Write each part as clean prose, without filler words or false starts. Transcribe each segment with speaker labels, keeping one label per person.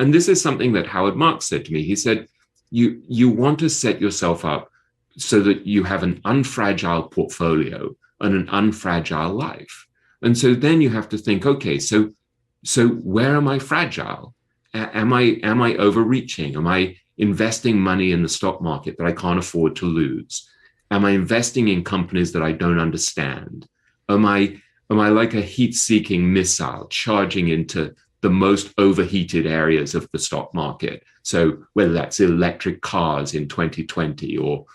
Speaker 1: and this is something that Howard Marks said to me. He said, you want to set yourself up so that you have an unfragile portfolio and an unfragile life. And so then you have to think, okay, so where am I fragile? Am I overreaching? Am I investing money in the stock market that I can't afford to lose? Am I investing in companies that I don't understand? Am I like a heat-seeking missile charging into the most overheated areas of the stock market? So whether that's electric cars in 2020 or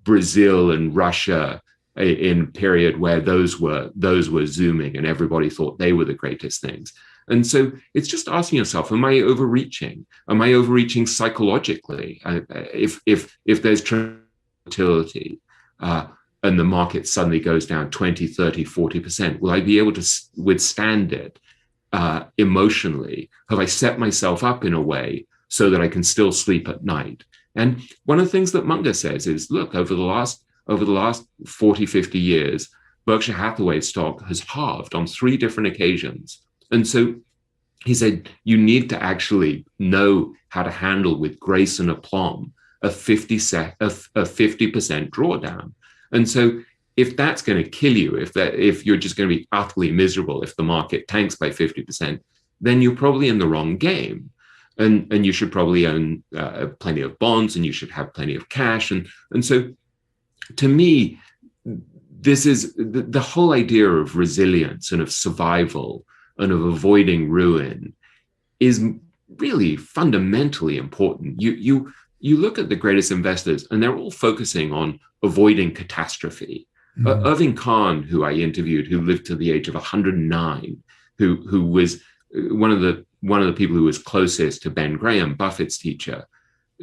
Speaker 1: Brazil and Russia in a period where those were zooming and everybody thought they were the greatest things. And so it's just asking yourself, am I overreaching? Am I overreaching psychologically? If there's volatility and the market suddenly goes down 20, 30, 40%, will I be able to withstand it emotionally? Have I set myself up in a way so that I can still sleep at night? And one of the things that Munger says is, look, over the last 40, 50 years, Berkshire Hathaway stock has halved on 3 different occasions. And so he said, you need to actually know how to handle with grace and aplomb a 50% drawdown. And so if that's going to kill you, if you're just going to be utterly miserable if the market tanks by 50%, then you're probably in the wrong game. And you should probably own plenty of bonds, and you should have plenty of cash. And so to me, this is the whole idea of resilience and of survival and of avoiding ruin is really fundamentally important. You look at the greatest investors, and they're all focusing on avoiding catastrophe. Mm-hmm. Irving Kahn, who I interviewed, who lived to the age of 109, who was one of the people who was closest to Ben Graham, Buffett's teacher,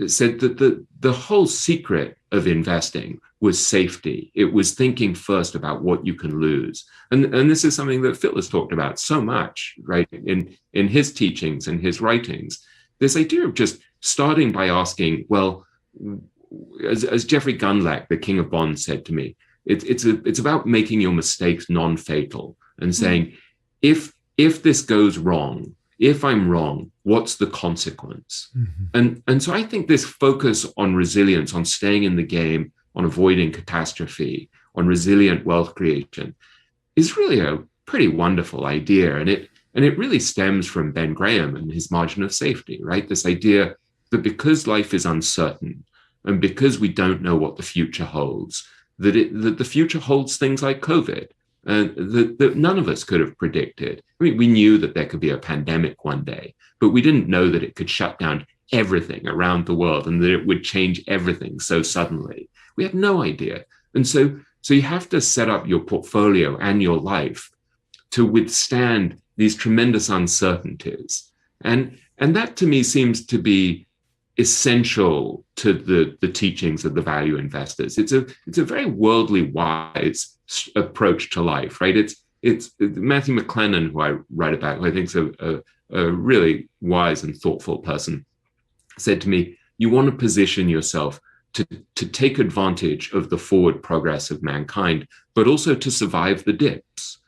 Speaker 1: said that the whole secret of investing was safety. It was thinking first about what you can lose. And this is something that Phil has talked about so much, right, in his teachings and his writings. This idea of just starting by asking, well, as Jeffrey Gundlach, the king of bonds, said to me, it's about making your mistakes non-fatal and saying, if this goes wrong, if I'm wrong, what's the consequence? Mm-hmm. And so I think this focus on resilience, on staying in the game, on avoiding catastrophe, on resilient wealth creation is really a pretty wonderful idea. And it really stems from Ben Graham and his margin of safety, right? This idea that because life is uncertain and because we don't know what the future holds, that the future holds things like COVID, that none of us could have predicted. I mean, we knew that there could be a pandemic one day, but we didn't know that it could shut down everything around the world and that it would change everything so suddenly. We had no idea. And so you have to set up your portfolio and your life to withstand these tremendous uncertainties. And that to me seems to be essential to the teachings of the value investors. It's a very worldly wise approach to life, right? It's Matthew McLennan, who I write about, who I think is a really wise and thoughtful person, said to me, you want to position yourself to take advantage of the forward progress of mankind, but also to survive the dips.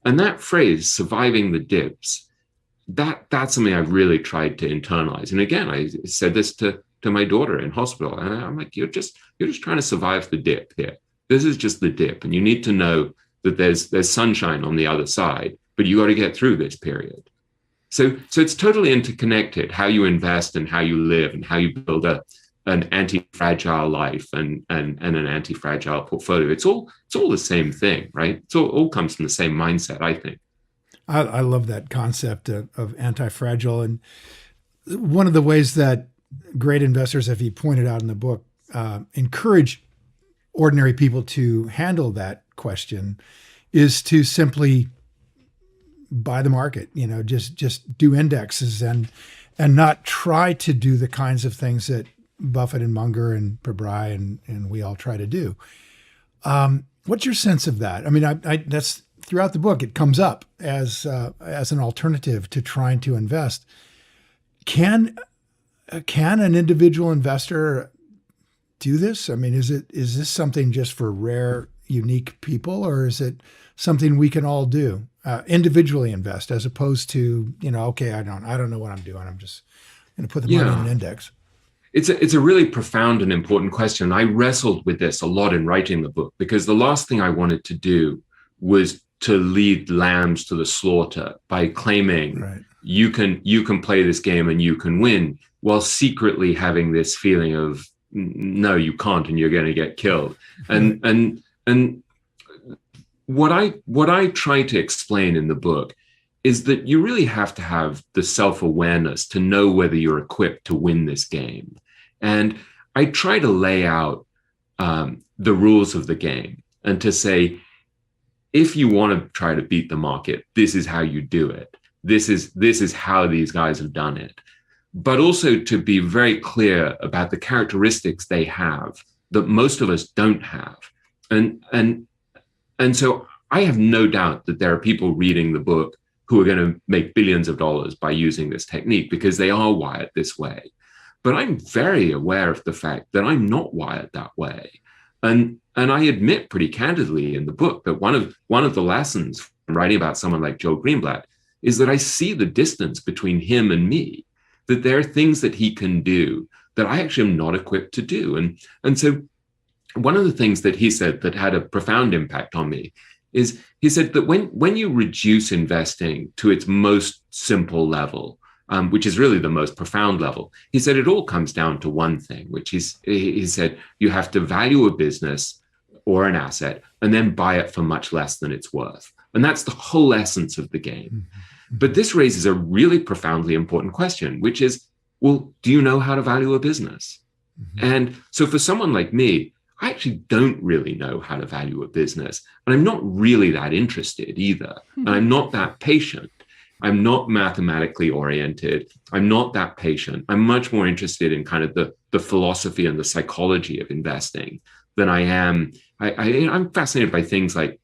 Speaker 1: And that phrase, surviving the dips, that's something I've really tried to internalize. And again, I said this to my daughter in hospital, and I'm like, you're just trying to survive the dip here. This is just the dip, and you need to know that there's sunshine on the other side, but you got to get through this period. So it's totally interconnected, how you invest and how you live and how you build an anti-fragile life and an anti-fragile portfolio. It's all the same thing, right? It all comes from the same mindset, I think.
Speaker 2: I love that concept of anti-fragile. And one of the ways that great investors, as you pointed out in the book, encourage ordinary people to handle that question is to simply buy the market, just do indexes and not try to do the kinds of things that Buffett and Munger and Pabrai and we all try to do. What's your sense of that? I mean, I that's throughout the book, it comes up as an alternative to trying to invest. Can an individual investor do this? I mean, is this something just for rare, unique people, or is it something we can all do? individually invest as opposed to, okay, I don't know what I'm doing. I'm just going to put the money in an index.
Speaker 1: It's a really profound and important question. I wrestled with this a lot in writing the book, because the last thing I wanted to do was to lead lambs to the slaughter by claiming you can play this game and you can win, while secretly having this feeling of no, you can't, and you're going to get killed. And what I try to explain in the book is that you really have to have the self-awareness to know whether you're equipped to win this game. And I try to lay out the rules of the game and to say, if you want to try to beat the market, this is how you do it. This is how these guys have done it. But also to be very clear about the characteristics they have that most of us don't have. And so I have no doubt that there are people reading the book who are going to make billions of dollars by using this technique, because they are wired this way. But I'm very aware of the fact that I'm not wired that way. And I admit pretty candidly in the book that one of the lessons from writing about someone like Joe Greenblatt is that I see the distance between him and me, that there are things that he can do that I actually am not equipped to do. And so one of the things that he said that had a profound impact on me is he said that when you reduce investing to its most simple level, which is really the most profound level, he said it all comes down to one thing, which he said you have to value a business or an asset and then buy it for much less than it's worth. And that's the whole essence of the game. Mm-hmm. But this raises a really profoundly important question, which is, well, do you know how to value a business? Mm-hmm. And so for someone like me, I actually don't really know how to value a business. And I'm not really that interested either. Mm-hmm. And I'm not that patient. I'm not mathematically oriented. I'm not that patient. I'm much more interested in kind of the philosophy and the psychology of investing than I am. I'm fascinated by things like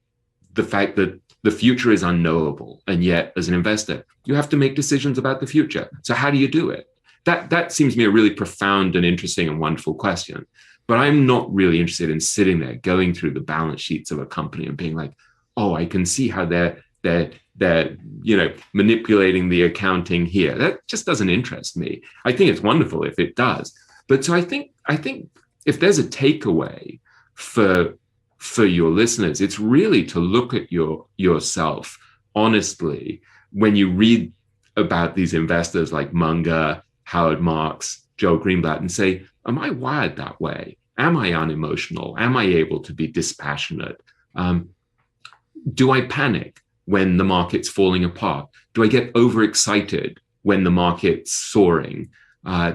Speaker 1: the fact that the future is unknowable. And yet, as an investor, you have to make decisions about the future. So how do you do it? That seems to me a really profound and interesting and wonderful question. But I'm not really interested in sitting there going through the balance sheets of a company and being like, oh, I can see how they're manipulating the accounting here. That just doesn't interest me. I think it's wonderful if it does. But so I think if there's a takeaway for your listeners, it's really to look at yourself honestly when you read about these investors like Munger, Howard Marks, Joe Greenblatt, and say, am I wired that way? Am I unemotional? Am I able to be dispassionate? Do I panic when the market's falling apart? Do I get overexcited when the market's soaring?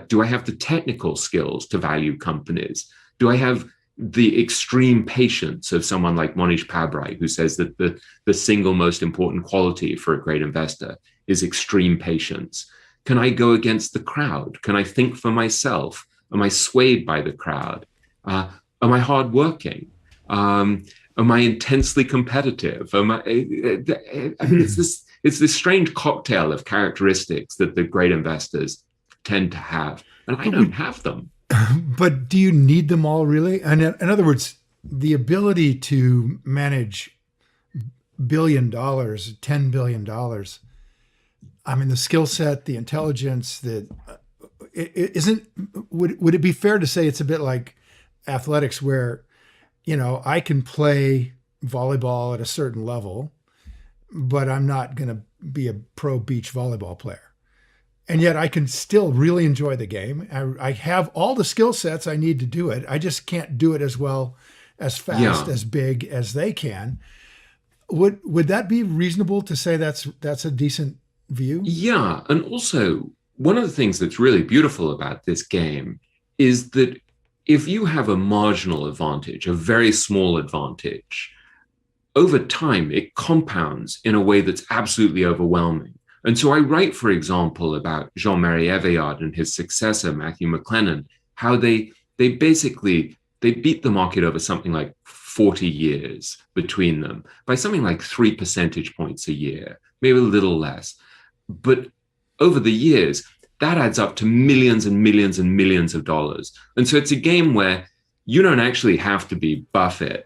Speaker 1: Do I have the technical skills to value companies? Do I have the extreme patience of someone like Monish Pabrai, who says that the single most important quality for a great investor is extreme patience? Can I go against the crowd? Can I think for myself? Am I swayed by the crowd? Am I hardworking? Am I intensely competitive? It's this strange cocktail of characteristics that the great investors tend to have, and I don't have them.
Speaker 2: But do you need them all, really? And in other words, the ability to manage $1 billion, $10 billion, I mean, the skill set, the intelligence, would it be fair to say it's a bit like athletics where, I can play volleyball at a certain level, but I'm not going to be a pro beach volleyball player. And yet I can still really enjoy the game. I have all the skill sets I need to do it. I just can't do it as well, as fast, as big as they can. Would that be reasonable to say that's a decent view?
Speaker 1: Yeah. And also, one of the things that's really beautiful about this game is that if you have a marginal advantage, a very small advantage, over time, it compounds in a way that's absolutely overwhelming. And so I write, for example, about Jean-Marie Eveillard and his successor, Matthew McLennan, how they beat the market over something like 40 years between them by something like 3 percentage points a year, maybe a little less. But over the years, that adds up to millions and millions and millions of dollars. And so it's a game where you don't actually have to be Buffett